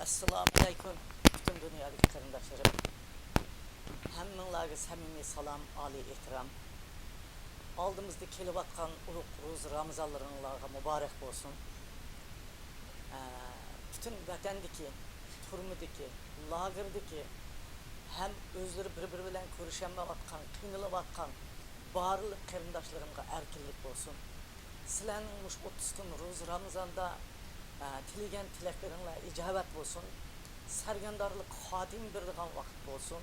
Assalamu alaikum bütün dünyadaki karındaşlarım. Hemminglarga samimiy salam, oliy ehtirom. Oldimizda kelayotgan ulug' ro'z Ramazonlaringlarga muborak bo'lsin. Bütün vatandagi, turmidagi, lagerdagi hem o'zlari bir-biri bilan ko'rishamayotgan, qiynalayotgan barliq qarindoshlarımga erkinlik bo'lsin. Sizlarning mush 30 kun ro'z Ramazonda tilagan tilaklaringlar ijobat bo'lsin. Sargandorlik xotim beradigan vaqt bo'lsin.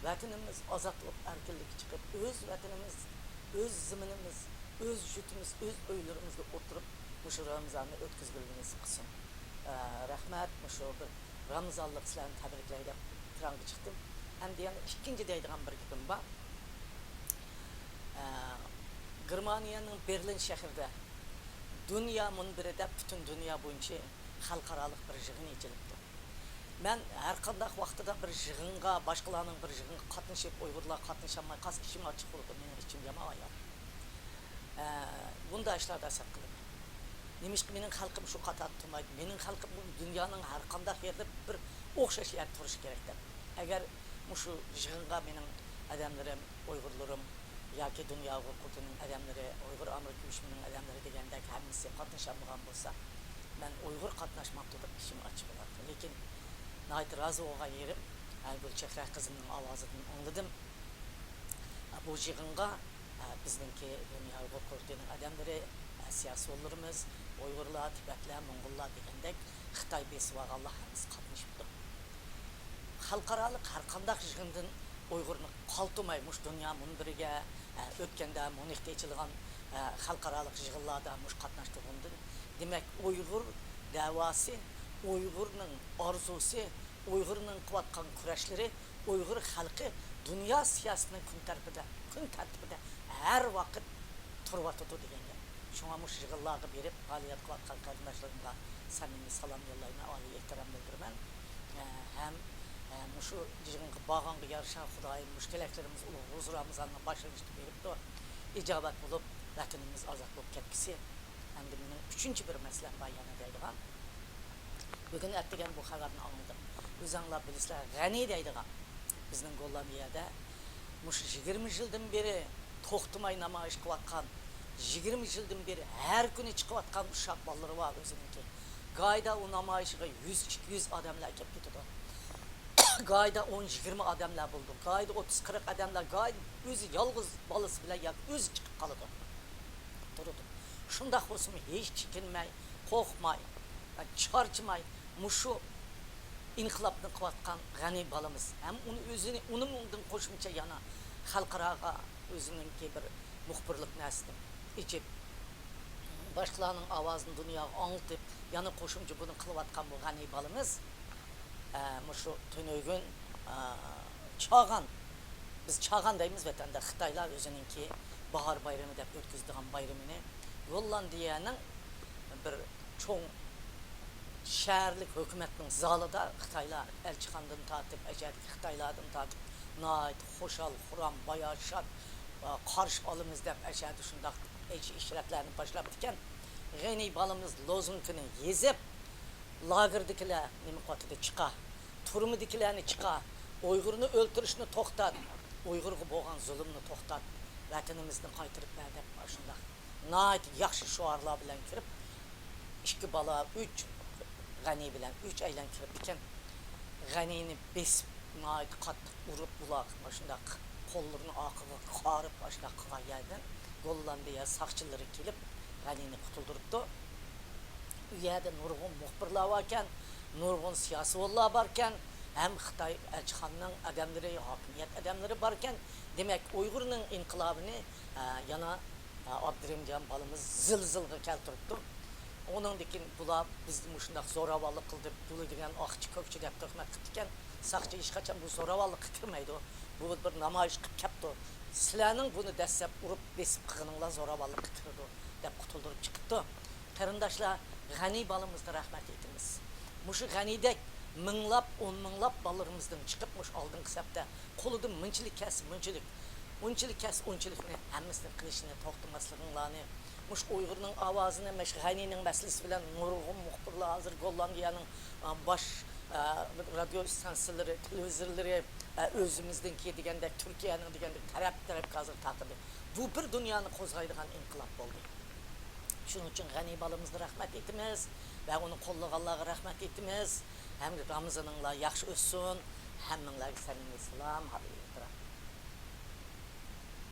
Vatanimiz ozodlik erkinlik chiqib, o'z vatanimiz, o'z zaminimiz, o'z yurtimiz, o'z uylarimizda o'tirib mush Ramazonni o'tkazganimiz qilsin. Rahmat, mush Ramazonlik sizlarni tabriklaydi. Ekranga chiqdim. Endi yana ikkinchi deydigan bir gapim bor. Germaniyaning Berlin shahrida dünya munbirida bütün dünya bo'yicha xalqaro bir yig'in ochilibdi. Men har qanday vaqtida bir yig'inga, boshqalarning bir yig'inga qatnashib, Uyg'urlar qatnashamay qas ishim ochiq bo'ldi. Mening ichim yamayoq. Bunda ishlarda asab qilib. Nemishki mening xalqim shu qator turmaydi. Mening xalqim bu dunyoning har qanday yerda bir o'xshash yer turish kerak deb. Agar shu yig'inga mening odamlarim, Uyg'urlarim yoki dunyo huquqining odamlari, Uyg'ur Amerika uyushmasining odamlari degandek hammasi qatnashmagan bo'lsa, men Uyg'ur qatnashmoqda deb ishim ochiq bo'ladi. Lekin nayt rozi bo'lgan yerim, Gulchehra qizimning ovozidan angladim. Bu yig'inga bizningki dunyo huquqining odamlari, siyosatchilarimiz, Uyg'urlar, Tibetlar, Mo'ng'ullar degandek Xitoy besvaralloh hammasi qatnashibdi. Xalqaro har qanday yig'indan Uyg'urni qoltirmaymish dunyo munbiriga o'tganda Munixda ochilgan xalqaro yig'inlarda mush qatnashgandan demak Uyg'ur da'vosi, Uyg'urning orzusi, Uyg'urning qilayotgan kurashlari, Uyg'ur xalqi dunyo siyosatining kun tartibida har vaqt turibdi degan gap. Shunga mush yig'inlarga berib faoliyat qilayotgan qarindoshlarimga samimiy salom yo'llayman, oliy ehtirom bildiraman. Ham şu yig'inga borganga yarasha Xudoyim mushkulotlarimiz ulug' Ramazonni boshlashni beribdi. Ijobat bo'lib, vatanimiz ozod bo'lib ketgisi. Endi mening uchinchi bir masalam bor yana deydigan. Bugun ertagan bu xabarni oldim. O'zinglar bilasizlar, g'ani deydigan. Bizning Gollandiyada mush 20 yildan beri to'xtamay namoyish qilayotgan, 20 yildan beri har kuni chiqayotgan uşaq bolalar bor o'ziniki. Gayda o namoyishga 100-200 odamlar kelib ketadi. Gayda 10-20 adamlar buldum. Gayda 30-40 adamlar, gayda özü yalğız balası bile yak, özü çıkıp kalıdı. Durdu. Şunda olsun hiç çekinmey, korkmay, çarçmay, muşu inkılapını kıvatkan gani balımız. Hem onu özünü, onun koşmuşça yana halkarağa özünün bir muhbirlik neslim içip başkalarının avazını dünya anlatıp yana koşumcu bunu kıvatkan bu gani balımız. Şu tönögün çağan, biz çağan deyimiz vatanda Xitaylar özününki bahar bayramı dep ötküzdüğün bayramını Gollandiyanın bir çoğun şehirlik hükümetinin zalıda Xitaylar elçikandan tatip, ecedik Xitaylardan tatip nait, hoşal, huram, bayağı şart karşı alımız dep ecedik şundak işletlerini başlamışken geni balımız lozunkini yezip lagerdikiler nemi qatıda çıqa, turmudikilerini çıqa, Uygur'unu öldürüşünü toxtat, Uygur'u boğan zulümünü toxtat, vatanımızını qaytırıp berdep başında. Nait yaxşı şuarlar bilen kirip, 2 bala, 3 gani bilen, 3 aylan kirip iken, ganini besip, nait qattık urup bulaq başında, kollarını akıva qarıp başında qığa yerden, Gollandiya saqçıları kelip, ganini qutuldurup uyada nurg'un muxbirlar varken, nurg'un siyosiy barken, hem Xitoy elchixonaning odamlari, hokimiyat odamlari barken, demak Uyg'urning inqilobini yana Abdurahimjon balamiz zilzilga keltiribdi. Onundikin bular bizni shundoq zo'ravonlik qildi, bulu degan oqchi ko'kchi deb tuhmat qilgan. Saqchi hech qachon bu zo'ravonlik qilmaydi. Bu bir namoyish qilib kelibdi. Sizlarning buni dastlab urib besib qilganinglar zo'ravonlik qildi deb qutuldirib chiqibdi. Qarindoshlar, g'ani balımızda rahmet etimiz. Muşu g'anidek minglab, 10 minglab balalarımızdan çıkıp muş aldın kısapta koluda mınçılık kes, unçılıkni hammasini qilishini to'xtamasliklarini, muş Uyg'urning ovozini, muş g'aniyning masalasi bilan nurg'un muxbirlar hozir Gollandiyaning bosh radyo istansiyaları, televizorları özümüzdeki degende Türkiye'nin degende taraf hazır takıdı. Bu bir dünyanı kozgaydıgan inkılap oldu. Şunun için Gani balımızı rahmet etimiz ve onu kolluğu Allah'a rahmet etimiz. Hem Ramazan'ınla yaxşı ötsün, hemminlerge seninle selam, haber